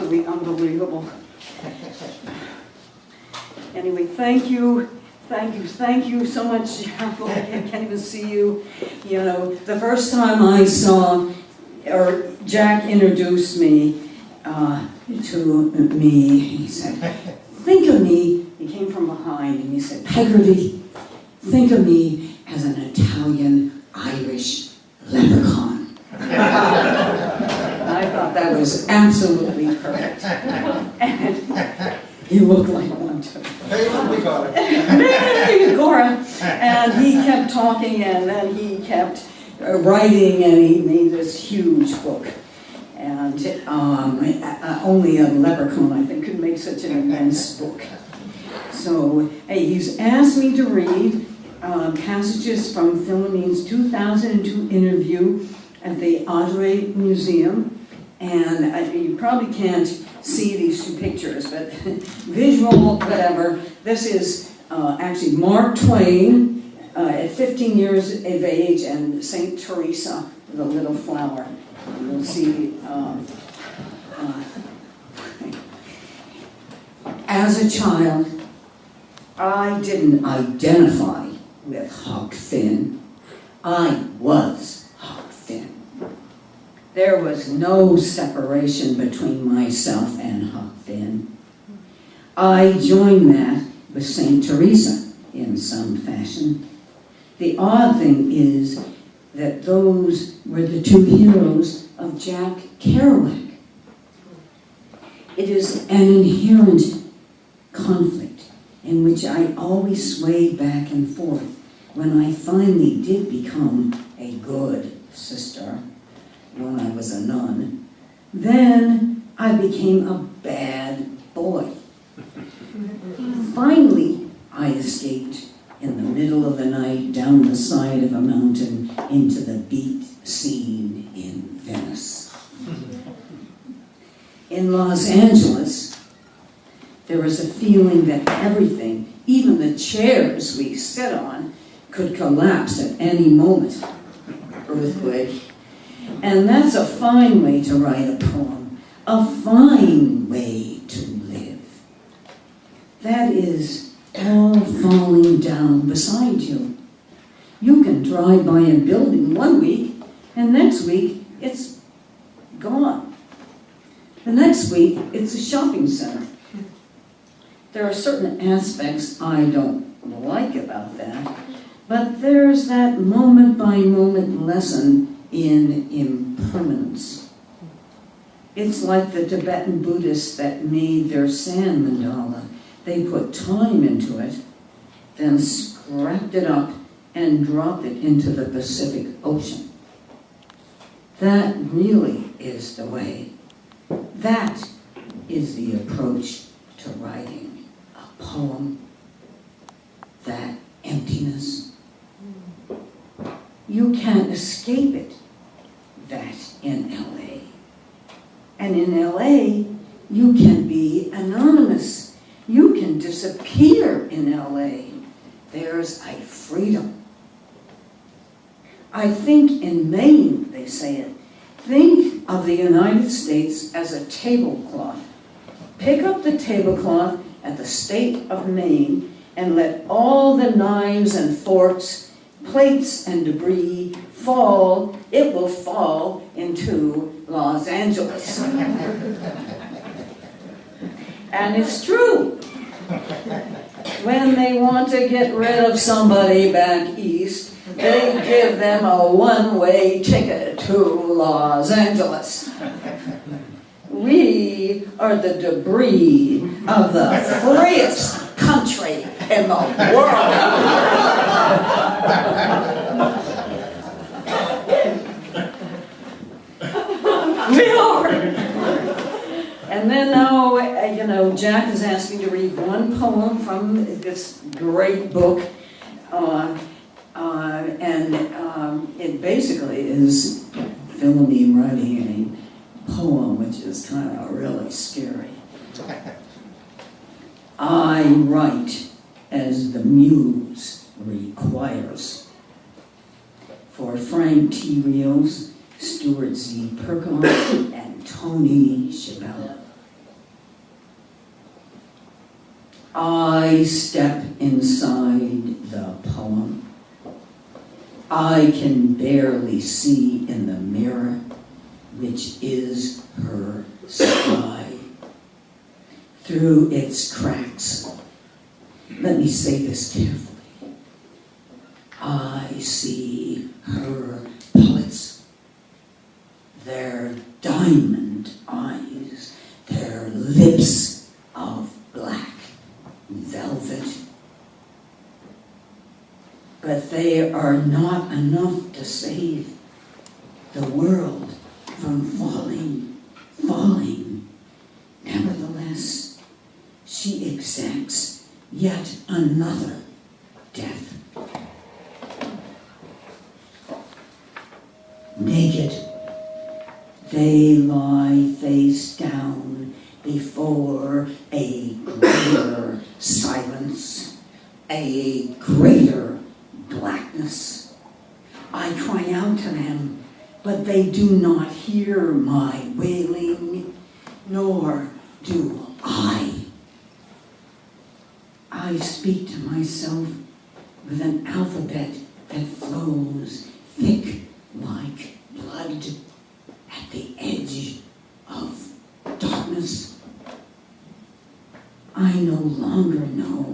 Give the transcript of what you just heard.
absolutely unbelievable. Anyway, thank you so much. I can't even see you. You know, the first time I saw, or Jack introduced me to me, he said, think of me, he came from behind and he said, Pegarty, think of me as an Italian-Irish leprechaun. I thought that was absolutely perfect. And you look like one too. We got it. Cora. And he kept talking and then he kept writing and he made this huge book. And only a leprechaun, I think, could make such an immense book. So he's asked me to read passages from Philomene's 2002 interview at the Adelle Museum. And you probably can't see these two pictures, but visual, whatever. This is actually Mark Twain at 15 years of age and St. Teresa with a little flower. You'll see, as a child, I didn't identify with Huck Finn. I was Huck Finn. There was no separation between myself and Huck Finn. I joined that with St. Teresa in some fashion. The odd thing is that those were the two heroes of Jack Kerouac. It is an inherent conflict in which I always swayed back and forth when I finally did become a good sister when I was a nun. Then I became a bad boy. Finally, I escaped in the middle of the night down the side of a mountain into the beat scene in Venice. In Los Angeles, there was a feeling that everything, even the chairs we sit on, could collapse at any moment. Earthquake. And that's a fine way to write a poem, a fine way to live. That is all falling down beside you. You can drive by a building one week, and next week it's gone. The next week it's a shopping center. There are certain aspects I don't like about that, but there's that moment-by-moment lesson in impermanence. It's like the Tibetan Buddhists that made their sand mandala. They put time into it, then scrapped it up and dropped it into the Pacific Ocean. That really is the way. That is the approach to writing a poem. That emptiness. You can't escape it. That in LA. And in LA, you can be anonymous. You can disappear in LA. There's a freedom. I think in Maine, they say it. Think of the United States as a tablecloth. Pick up the tablecloth at the state of Maine and let all the knives and forks, plates and debris fall. It will fall into Los Angeles. And it's true. When they want to get rid of somebody back east, they give them a one-way ticket to Los Angeles. We are the debris of the freest country in the world. We are. And then now, Jack has asked me to read one poem from this great book. It basically is Philomene writing a poem, which is kind of really scary. I write as the muse requires. For Frank T. Rios, Stuart Z. Perkoff, and Tony Chabella. I step inside the poem. I can barely see in the mirror, which is her sky. Through its cracks, let me say this carefully, I see her pullets, their diamond eyes, their lips of black velvet. But they are not enough to save the world from falling. Nevertheless, she exacts yet another death. Naked, they lie face down before a greater silence, a greater blackness. I cry out to them, but they do not hear my wailing, nor do I. I speak to myself with an alphabet that flows thick like blood at the edge of darkness. I no longer know